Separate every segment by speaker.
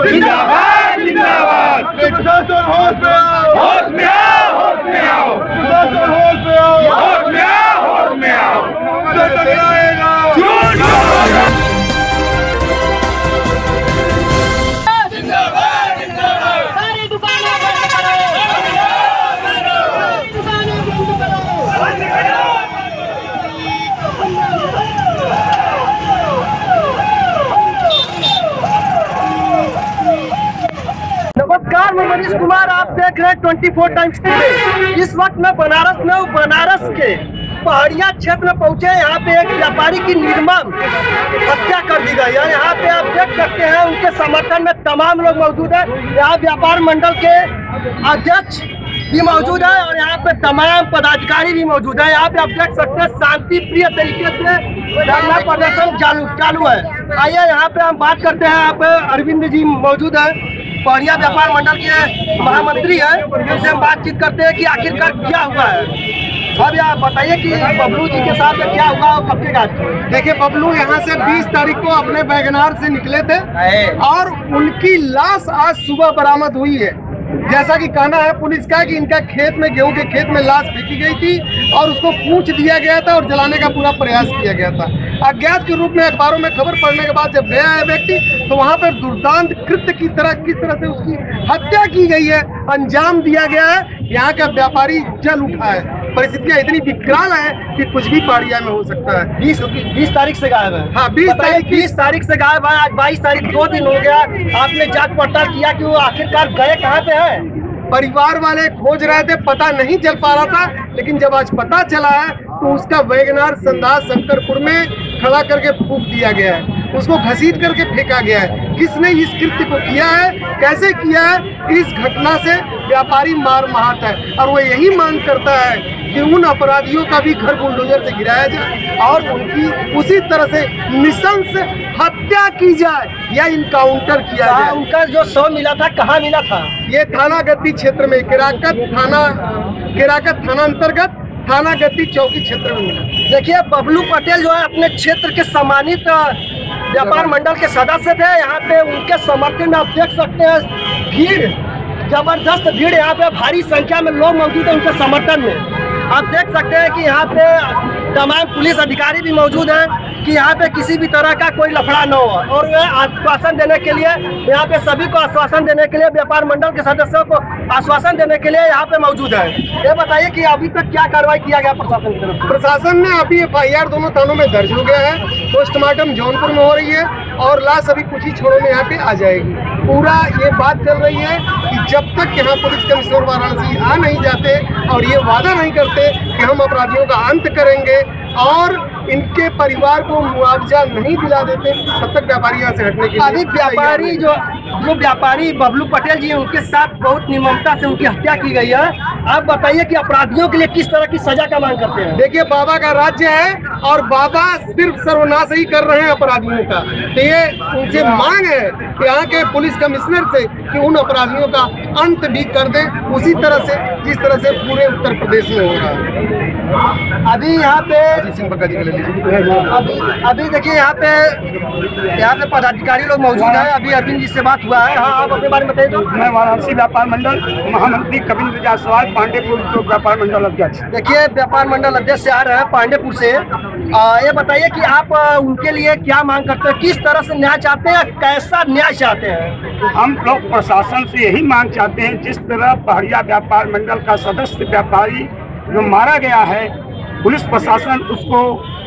Speaker 1: जिंदाबाद जिंदाबाद।
Speaker 2: प्रशासन होश में आओ,
Speaker 1: होश में आओ, होश में आओ,
Speaker 2: प्रशासन होश में आओ,
Speaker 1: होश में आओ, होश में आओ।
Speaker 2: मुझसे टकराएगा
Speaker 1: झूठ बोलो।
Speaker 3: जिंदाबाद जिंदाबाद। सारी दुकानें बंद करो, सारी दुकानें बंद करो। नमस्कार, मैं मनीष कुमार, आप देख रहे हैं 24 टाइम्स टुडे। इस वक्त मैं बनारस में हूँ। बनारस के पहाड़िया क्षेत्र में पहुंचे। यहाँ पे एक व्यापारी की निर्मम हत्या कर दी गई है। यहाँ पे आप देख सकते हैं उनके समर्थन में तमाम लोग मौजूद हैं। यहाँ व्यापार मंडल के अध्यक्ष भी मौजूद है और यहाँ पे तमाम पदाधिकारी भी मौजूद है। यहाँ पे आप देख सकते हैं शांति प्रिय तरीके से धरना प्रदर्शन चालू है। आइए यहाँ पे हम बात करते हैं। यहाँ पे अरविंद जी मौजूद है, पहाड़िया व्यापार मंडल के महामंत्री है। उनसे हम बातचीत करते हैं कि आखिरकार क्या हुआ है। अब आप बताइए कि बबलू जी के साथ क्या हुआ और कब के बाद।
Speaker 2: देखिए, बबलू यहाँ से 20 तारीख को अपने वैगनार से निकले थे और उनकी लाश आज सुबह बरामद हुई है। जैसा कि कहना है पुलिस का कि इनका खेत में, गेहूं के खेत में लाश फेंकी गई थी और उसको पूछ दिया गया था और जलाने का पूरा प्रयास किया गया था। अज्ञात के रूप में अखबारों में खबर पड़ने के बाद जब गया है व्यक्ति, तो वहां पर दुर्दांत कृत्य की तरह किस तरह से उसकी हत्या की गई है, अंजाम दिया गया है। यहाँ का व्यापारी जल उठा है। परिस्थितियाँ इतनी विकराल है कि कुछ भी पहाड़िया में हो सकता है।
Speaker 3: 20 तारीख से गायब है।
Speaker 2: हाँ, 20
Speaker 3: तारीख से गायब है। आज 22 तारीख, 2 दिन हो गया। आपने जांच पड़ताल किया कि वो आखिरकार गए कहाँ पे है?
Speaker 2: परिवार वाले खोज रहे थे, पता नहीं चल पा रहा था, लेकिन जब आज पता चला है तो उसका वैगनार संदास शंकरपुर में खड़ा करके फूंक दिया गया है। उसको घसीट करके फेंका गया है। किसने इस कृत्य को किया है, कैसे किया है, इस घटना से व्यापारी मार माहत है और वो यही मांग करता है कि उन अपराधियों का भी घर बुलडोजर से गिराया जाए और उनकी उसी तरह से नृशंस हत्या की जाए या इनकाउंटर किया जाए।
Speaker 3: उनका जो शव मिला था, कहाँ मिला था?
Speaker 2: ये थाना गद्दी क्षेत्र में, केराकत थाना अंतर्गत थाना गद्दी चौकी क्षेत्र में मिला।
Speaker 3: देखिए, बबलू पटेल जो है अपने क्षेत्र के सम्मानित व्यापार मंडल के सदस्य थे। यहाँ पे उनके समर्थन में आप देख सकते हैं भीड़, जबरदस्त भीड़। यहाँ पे भारी संख्या में लोग मौजूद है उनके समर्थन में। आप देख सकते हैं कि यहाँ पे तमाम पुलिस अधिकारी भी मौजूद हैं कि यहाँ पे किसी भी तरह का कोई लफड़ा न हो और वे आश्वासन देने के लिए, यहाँ पे सभी को आश्वासन देने के लिए, व्यापार मंडल के सदस्यों को आश्वासन देने के लिए यहाँ पे मौजूद है। ये बताइए कि अभी तक क्या कार्रवाई किया गया प्रशासन की तरफ?
Speaker 2: प्रशासन ने अभी FIR दोनों थानों में दर्ज हो गया है। पोस्टमार्टम जौनपुर में हो रही है और लाश अभी कुछ ही क्षणों में यहाँ पे आ जाएगी। पूरा ये बात चल रही है कि जब तक यहाँ पुलिस कमिश्नर वाराणसी आ नहीं जाते और ये वादा नहीं करते कि हम अपराधियों का अंत करेंगे और इनके परिवार को मुआवजा नहीं दिला देते, तब तक व्यापारी यहाँ से हटने के लिए
Speaker 3: अभी व्यापारी जो व्यापारी बबलू पटेल जी, उनके साथ बहुत निर्ममता से उनकी हत्या की गई है। आप बताइए कि अपराधियों के लिए किस तरह की सजा का मांग करते हैं?
Speaker 2: देखिए, बाबा का राज्य है और बाबा सिर्फ सर्वनाश ही कर रहे हैं अपराधियों का। तो ये उनसे मांग है कि यहाँ के पुलिस कमिश्नर से कि उन अपराधियों का अंत भी कर दें, उसी तरह से जिस तरह से पूरे उत्तर प्रदेश में हो रहा है।
Speaker 3: अभी यहाँ पे अभी देखिए, यहाँ पे पदाधिकारी लोग मौजूद हैं। अभी अरविंद जी से बात हुआ है। हाँ, आप अपने बारे में बताइए। तो
Speaker 4: मैं वाराणसी व्यापार मंडल महामंत्री कविंद्र जायसवाल, पांडेपुर व्यापार मंडल अध्यक्ष।
Speaker 3: देखिए, व्यापार मंडल अध्यक्ष से आ रहे हैं पांडेपुर से। ये बताइए कि आप उनके लिए क्या मांग करते हैं, किस तरह से न्याय चाहते हैं, कैसा न्याय चाहते हैं?
Speaker 4: हम लोग प्रशासन से यही मांग चाहते हैं, जिस तरह पहाड़िया व्यापार मंडल का सदस्य व्यापारी जो मारा गया है, पुलिस प्रशासन उसको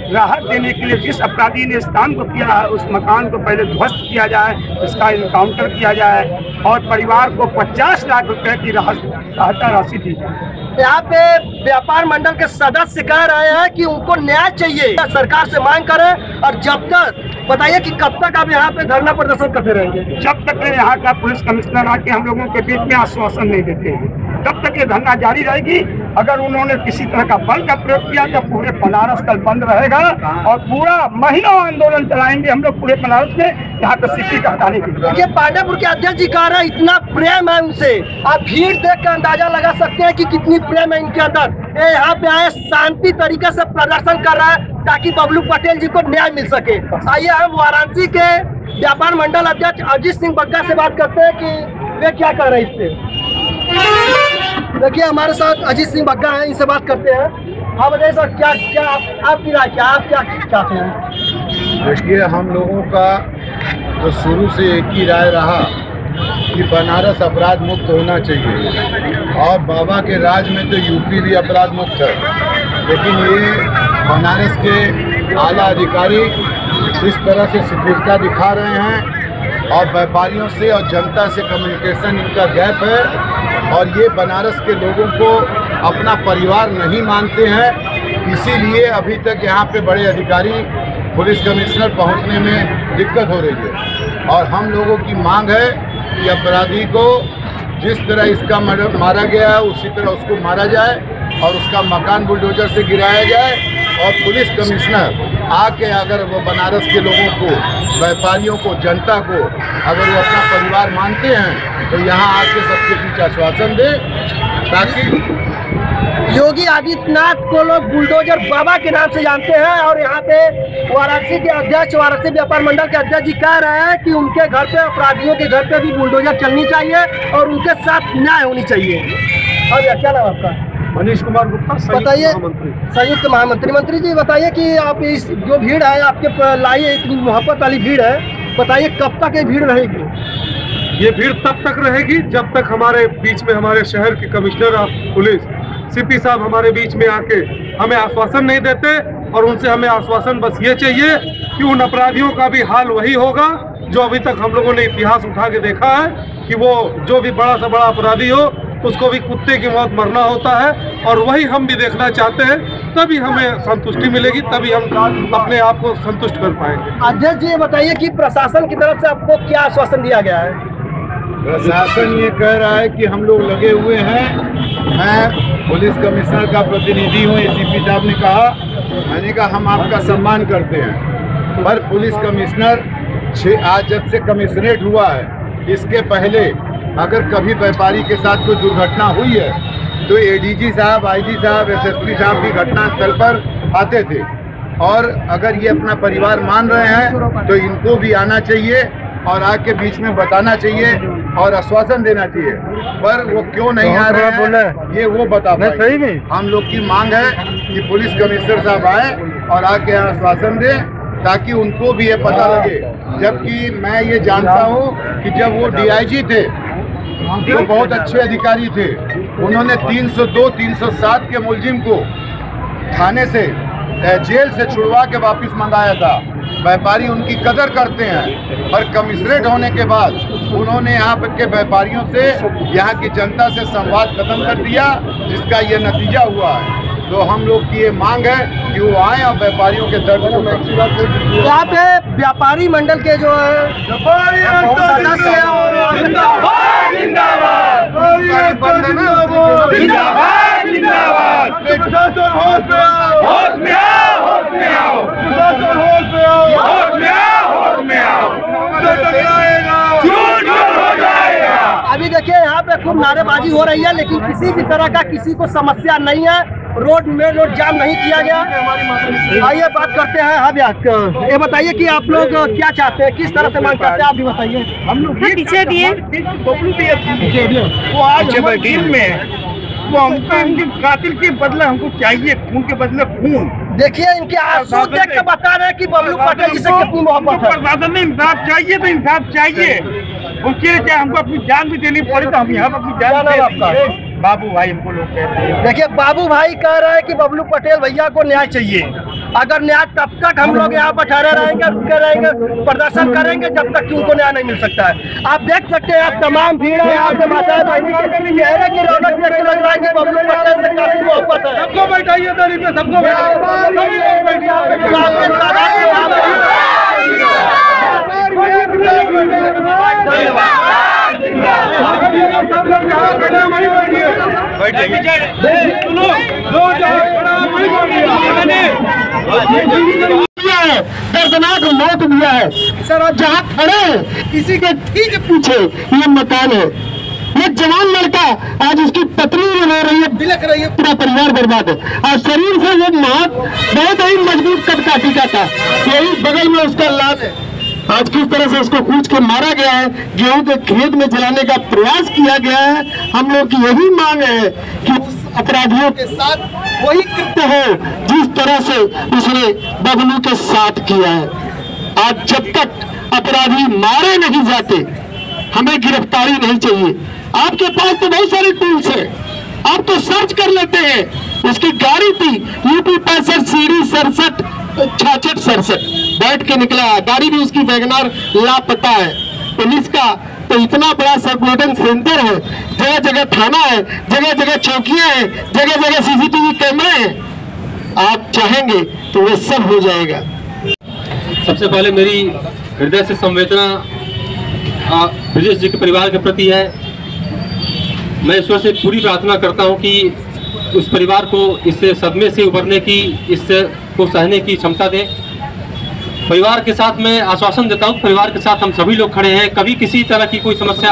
Speaker 4: राहत देने के लिए जिस अपराधी ने इस काम को किया है उस मकान को पहले ध्वस्त किया जाए, इसका इनकाउंटर किया जाए और परिवार को 50 लाख रुपए की सहायता राशि दी जाए।
Speaker 3: यहाँ पे व्यापार मंडल के सदस्य कह रहे हैं कि उनको न्याय चाहिए, सरकार से मांग करें। और जब तक, बताइए कि कब तक आप यहाँ पे धरना प्रदर्शन करते रहेंगे?
Speaker 4: जब तक यहाँ का पुलिस कमिश्नर आके हम लोगों के बीच में आश्वासन नहीं देते हैं, तब तक ये धरना जारी रहेगी। अगर उन्होंने किसी तरह का बल का प्रयोग किया तो पूरे बनारस कल बंद रहेगा और पूरा महीनों आंदोलन चलाएंगे हम लोग पूरे बनारस में, यहाँ पे सिटी का हटाने के लिए।
Speaker 3: देखिए, पांडेपुर के अध्यक्ष जी कह रहे हैं इतना प्रेम है उनसे। आप भीड़ देख कर अंदाजा लगा सकते हैं कि कितनी प्रेम है इनके अंदर। ये यहाँ पे आए शांति तरीके से प्रदर्शन कर रहा है ताकि बबलू पटेल जी को न्याय मिल सके। आइए हम वाराणसी के व्यापार मंडल अध्यक्ष अजीत सिंह बग्गा से बात करते हैं कि वे क्या कर रहे हैं इस पे। देखिए हमारे साथ अजीत सिंह बग्गा हैं, इनसे बात करते हैं। हाँ बताइए सर, क्या क्या आपकी राय क्या, आप क्या चाहते हैं?
Speaker 5: देखिए, हम लोगों का तो शुरू से एक ही राय रहा कि बनारस अपराध मुक्त होना चाहिए, और बाबा के राज में तो यूपी भी अपराध मुक्त है, लेकिन ये बनारस के आला अधिकारी इस तरह से शिथिलता दिखा रहे हैं और व्यापारियों से और जनता से कम्युनिकेशन इनका गैप है, और ये बनारस के लोगों को अपना परिवार नहीं मानते हैं। इसीलिए अभी तक यहाँ पे बड़े अधिकारी पुलिस कमिश्नर पहुँचने में दिक्कत हो रही है, और हम लोगों की मांग है कि अपराधी को जिस तरह इसका मारा गया है उसी तरह उसको मारा जाए और उसका मकान बुलडोजर से गिराया जाए, और पुलिस कमिश्नर आके अगर वो बनारस के लोगों को, व्यापारियों को, जनता को अगर वो अपना परिवार मानते हैं तो यहाँ आके सबके बीच आश्वासन दे, ताकि
Speaker 3: योगी आदित्यनाथ को लोग बुलडोजर बाबा के नाम से जानते हैं, और यहाँ पे वाराणसी के अध्यक्ष, वाराणसी व्यापार मंडल के अध्यक्ष जी कह रहे हैं कि उनके घर पे, अपराधियों के घर पे भी बुलडोजर चलनी चाहिए और उनके साथ न्याय होनी चाहिए। अब क्या नाम आपका?
Speaker 4: मनीष कुमार गुप्ता,
Speaker 3: बताइए, संयुक्त महामंत्री। मंत्री जी बताइए कि आप इस जो भीड़ है आपके लाइए, इतनी मोहब्बत वाली भीड़ है, बताइए कब तक ये भीड़ रहेगी?
Speaker 6: ये भीड़ तब तक रहेगी जब तक हमारे बीच में हमारे शहर के कमिश्नर ऑफ पुलिस सीपी साहब हमारे बीच में आके हमें आश्वासन नहीं देते, और उनसे हमें आश्वासन बस ये चाहिए कि उन अपराधियों का भी हाल वही होगा जो अभी तक हम लोगों ने इतिहास उठा के देखा है कि वो जो भी बड़ा से बड़ा अपराधी हो उसको भी कुत्ते की मौत मरना होता है, और वही हम भी देखना चाहते हैं। तभी हमें संतुष्टि मिलेगी, तभी हम अपने आप को संतुष्ट कर पाएंगे।
Speaker 3: अध्यक्ष जी बताइए कि प्रशासन की तरफ से आपको क्या आश्वासन दिया गया है?
Speaker 5: प्रशासन ये कह रहा है कि हम लोग लगे हुए हैं। मैं पुलिस कमिश्नर का प्रतिनिधि हूँ, एसीपी साहब ने कहा, मैंने कहा हम आपका सम्मान करते हैं, पर पुलिस कमिश्नर आज जब से कमिश्नरेट हुआ है, इसके पहले अगर कभी व्यापारी के साथ कोई दुर्घटना हुई है तो एडीजी साहब, आईजी साहब, एसएसपी साहब भी घटनास्थल पर आते थे, और अगर ये अपना परिवार मान रहे हैं तो इनको भी आना चाहिए और आके बीच में बताना चाहिए और आश्वासन देना चाहिए, पर वो क्यों नहीं आ रहे हैं ये वो बता पाए। हम लोग की मांग है कि पुलिस कमिश्नर साहब आए और आके आश्वासन दें, ताकि उनको भी ये पता लगे। जबकि मैं ये जानता हूँ कि जब वो डीआईजी थे वो बहुत अच्छे अधिकारी थे, उन्होंने 302, 307 के मुलजिम को थाने से, जेल से छुड़वा के वापस मंगाया था। व्यापारी उनकी कदर करते हैं, पर कमिश्नरेट होने के बाद उन्होंने यहाँ के व्यापारियों से, यहाँ की जनता से संवाद खत्म कर दिया, जिसका ये नतीजा हुआ है। तो हम लोग की ये मांग है कि वो आए और व्यापारियों के दर्द को।
Speaker 3: यहाँ पे व्यापारी मंडल के जो सदस्य अभी देखिए यहाँ पे खूब नारेबाजी हो रही है, लेकिन किसी भी तरह का किसी को समस्या नहीं है, रोड जाम नहीं किया गया। आइए बात करते हैं। हाँ भैया, ये बताइए कि आप लोग क्या चाहते हैं, किस तरह से मांग करते हैं, आप भी बताइए।
Speaker 1: हम लोग पीछे दिए वो आज जेल में, वो हमको कातिल के बदले हमको चाहिए, खून के बदले खून।
Speaker 3: देखिए इनके आंसू देख के बता रहे हैं कि बबलू पटेल जी से कितनी मोहब्बत है।
Speaker 1: प्रशासन में इंसाफ चाहिए तो इंसाफ चाहिए, उसके लिए हमको अपनी जान भी देनी पड़ी, तो हम यहाँ अपनी जान दे आपका बाबू भाई हमको लोग कहते हैं।
Speaker 3: देखिए बाबू भाई कह रहे हैं कि बबलू पटेल भैया को न्याय चाहिए। अगर न्याय तब तक हम लोग यहाँ पर ठहरे रहेंगे, रुके रहेंगे, प्रदर्शन करेंगे जब तक कि उनको न्याय नहीं मिल सकता है। आप देख सकते हैं, आप तमाम भीड़ है यहाँ पे, माताएं बहनी के चेहरे की रौनक देख के लग रहा है कि बबलू पटेल से काफी मोहब्बत है।
Speaker 1: सबको बैठाइए दरी पे, सबको
Speaker 3: दर्दनाक मौत दिया है सर, और जहाँ खड़े इसी के ठीक पीछे ये मकान है। ये जवान लड़का आज उसकी पत्नी रो रही है, बिलख रही है, पूरा परिवार बर्बाद है। और शरीर से वो बहुत ही मजबूत कद काटी का था, यही बगल में उसका लाश है। आज किस तरह से उसको कूच के मारा गया है, गेहूं के खेत में जलाने का प्रयास किया गया है। हम लोग की यही मांग है कि उस अपराधियों के साथ वही कृत्य हो जिस तरह से उसने बबलू के साथ किया है। आज जब तक अपराधी मारे नहीं जाते हमें गिरफ्तारी नहीं चाहिए। आपके पास तो बहुत सारे टूल्स है, आप तो सर्च कर लेते हैं। उसकी गाड़ी थी यूपी 65 सीढ़ी 67 66 67 बैठ के निकला है, गाड़ी भी उसकी वैगनार लापता है। पुलिस का तो इतना बड़ा सर्कुलेटिंग सेंटर है, जगह जगह थाना है, जगह जगह चौकियां हैं, जगह जगह सीसीटीवी कैमरे हैं। आप चाहेंगे तो वो सब हो जाएगा।
Speaker 7: सबसे पहले मेरी हृदय से संवेदना ब्रजेश जी के परिवार के प्रति है। मैं ईश्वर से पूरी प्रार्थना करता हूं कि उस परिवार को इस सदमे से उबरने की, इससे को सहने की क्षमता दें। परिवार के साथ मैं आश्वासन देता हूं, परिवार के साथ हम सभी लोग खड़े हैं। कभी किसी तरह की कोई समस्या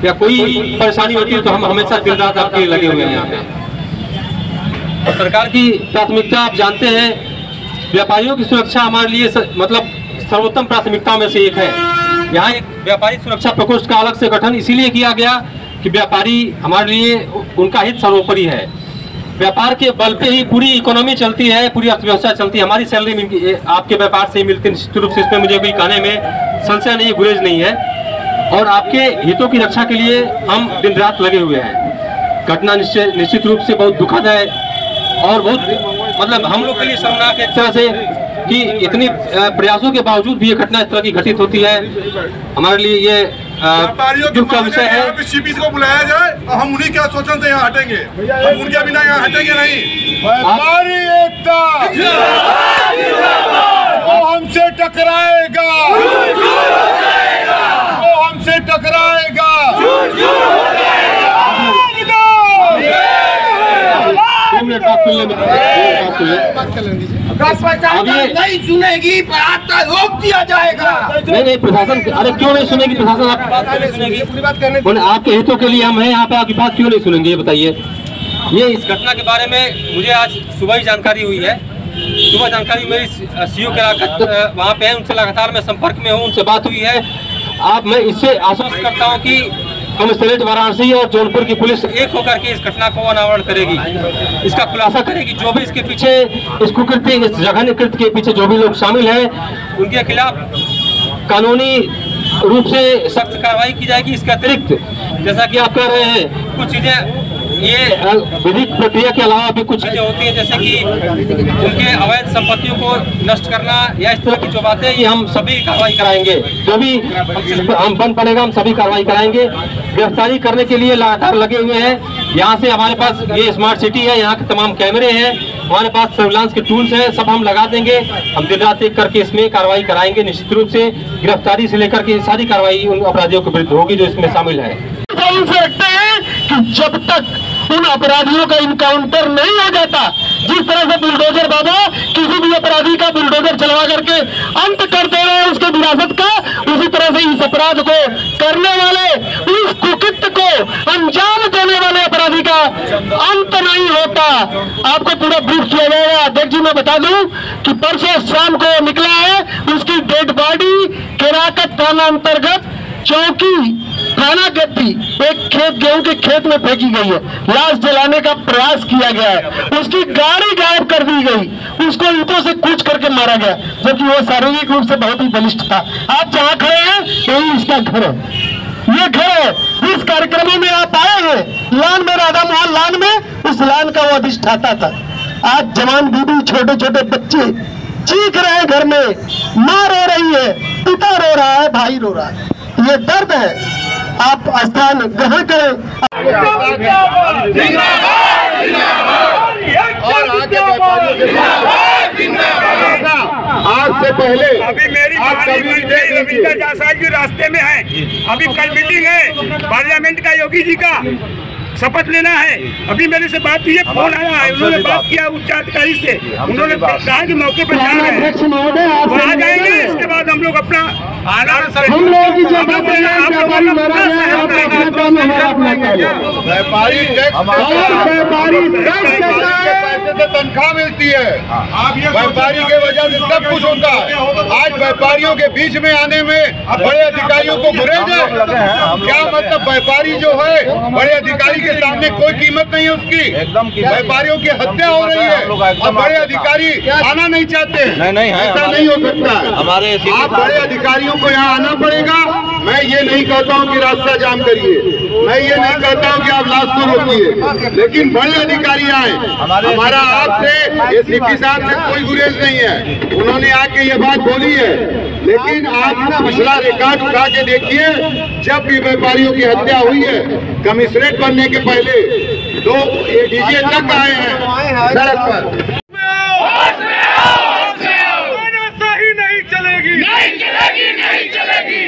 Speaker 7: या कोई परेशानी होती है तो हम हमेशा दिन रात आपके लिए लगे हुए हैं यहाँ पे। और सरकार की प्राथमिकता आप जानते हैं, व्यापारियों की सुरक्षा हमारे लिए मतलब सर्वोत्तम प्राथमिकता में से एक है। यहाँ एक व्यापारी सुरक्षा प्रकोष्ठ का अलग से गठन इसीलिए किया गया कि व्यापारी हमारे लिए उनका हित सर्वोपरि है। व्यापार के बल पे ही पूरी इकोनॉमी चलती है, पूरी अर्थव्यवस्था चलती है। हमारी सैलरी आपके व्यापार से ही मिलती है, निश्चित रूप से इसमें मुझे कोई कहने में संशय नहीं, गुरेज नहीं है। और आपके हितों की रक्षा के लिए हम दिन रात लगे हुए हैं। घटना निश्चित रूप से बहुत दुखद है और बहुत मतलब हम लोग के लिए शर्मनाक एक तरह से कि इतनी प्रयासों के बावजूद भी ये घटना इस तरह की घटित होती है। हमारे लिए ये दुख का विषय है।
Speaker 8: सीपी को बुलाया जाए और हम उन्हीं के आश्वासन से यहाँ हटेंगे, हम उनके बिना यहाँ हटेंगे नहीं। हमारी एकता वो हमसे टकराएगा, वो हमसे टकराएगा।
Speaker 3: नहीं सुनेगी, रास्ता रोक दिया जाएगा।
Speaker 7: नहीं प्रशासन, अरे क्यों नहीं सुनेगी प्रशासन? आप बात नहीं सुनेगी? आपके हितों के लिए हम हैं यहाँ पे, आपकी बात क्यों नहीं सुनेंगे ये बताइए। ये इस घटना के बारे में मुझे आज सुबह ही जानकारी हुई है। सुबह जानकारी मेरी सीओ के वहाँ पे है, उनसे लगातार मैं संपर्क में हूँ, उनसे बात हुई है। आप मैं इससे आश्वस्त करता हूँ कि कमिश्नरेट वाराणसी और जौनपुर की पुलिस एक होकर के इस घटना को अनावरण करेगी, इसका खुलासा करेगी। जो भी इसके पीछे इस कुकृत्य, इस जघन्य कृत्य के पीछे जो भी लोग शामिल हैं उनके खिलाफ कानूनी रूप से सख्त कार्रवाई की जाएगी। इसके अतिरिक्त जैसा कि आप कह रहे हैं कुछ चीजें ये विधिक प्रक्रिया के अलावा भी कुछ चीजें होती है, जैसे कि उनके अवैध संपत्तियों को नष्ट करना या इस तरह की जो बातें, ये हम सभी कार्रवाई कराएंगे। जो भी हम बन पड़ेगा हम सभी कार्रवाई कराएंगे। गिरफ्तारी करने के लिए लगातार लगे हुए हैं। यहाँ से हमारे पास ये स्मार्ट सिटी है, यहाँ के तमाम कैमरे हैं, हमारे पास सर्विलांस के टूल्स हैं, सब हम लगा देंगे। हम दिन रात एक करके इसमें कार्रवाई कराएंगे। निश्चित रूप से गिरफ्तारी से लेकर के सारी कार्रवाई उन अपराधियों के विरुद्ध होगी जो इसमें शामिल है।
Speaker 3: कि जब तक उन अपराधियों का इनकाउंटर नहीं हो जाता, जिस तरह से बुलडोजर बाबा किसी भी अपराधी का बुलडोजर चलवा करके अंत कर दे रहे हैं उसके विरासत का, उसी तरह से इस अपराध को करने वाले, इस कुकृत्य को अंजाम देने वाले अपराधी का अंत नहीं होता। आपको पूरा ब्रीफ किया जाएगा। अध्यक्ष जी मैं बता दूं कि परसों शाम को निकला है उसकी डेड बॉडी केराकत थाना अंतर्गत चौकी थाना गद्दी एक खेत, गेहूं के खेत में फेंकी गई है। लाश जलाने का प्रयास किया गया है, उसकी गाड़ी गायब कर दी गई, उसको ईंटों से कूच करके मारा गया, जबकि वो शारीरिक रूप से बहुत ही बलिष्ठ था। आप जहाँ खड़े हैं यही इसका घर है, ये घर है। इस कार्यक्रम में आप आए हैं लान में, राधा मोहन लान में, उस लान का वो अधिष्ठाता था। आज जवान बीबी, छोटे छोटे बच्चे चीख रहे हैं घर में, माँ रो रही है, पिता रो रहा है, भाई रो रहा है। ये दर्द है। आप स्थान ग्रहण करें।
Speaker 5: आज से पहले
Speaker 4: अभी मेरी रविंदर जायसवाल जी रास्ते में है, अभी कल मीटिंग है पार्लियामेंट का, योगी जी का शपथ लेना है। अभी मेरे से बात हुई है, फोन आया है, उन्होंने बात किया उच्चाधिकारी से, उन्होंने कहा कि मौके पर जाना है, आ जाएंगे। इसके बाद हम लोग अपना
Speaker 2: हम लोगों की जो बात है व्यापारी मारा गया है, आप अपना काम हमारा अपना काम।
Speaker 5: व्यापारी टैक्स
Speaker 2: व्यापारी टैक्स देता है,
Speaker 5: पैसे से तनख्वाह मिलती है। व्यापारी के वजह से सब कुछ होता है। आज व्यापारियों के बीच में आने में बड़े अधिकारियों को गुरेज है। क्या मतलब व्यापारी जो है बड़े अधिकारी के सामने कोई कीमत नहीं है उसकी। एकदम व्यापारियों की हत्या हो रही है और बड़े अधिकारी आना नहीं चाहते हैं। नहीं, ऐसा नहीं हो सकता है। हमारे आप बड़े अधिकारियों को यहाँ आना पड़ेगा। मैं ये नहीं कहता हूँ कि रास्ता जाम करिए, मैं ये नहीं कहता हूँ कि आप लाश को रोकिए, लेकिन बड़े अधिकारी आए। हमारा आपसे एसीपी साहब से कोई गुरेज नहीं है, उन्होंने आके ये बात बोली है, लेकिन आप पिछला रिकॉर्ड उठा के देखिए। जब भी व्यापारियों की हत्या हुई है कमिश्नरेट बनने के पहले तो ये डीजे तक आए हैं सड़क पर।
Speaker 1: नहीं चलेगी।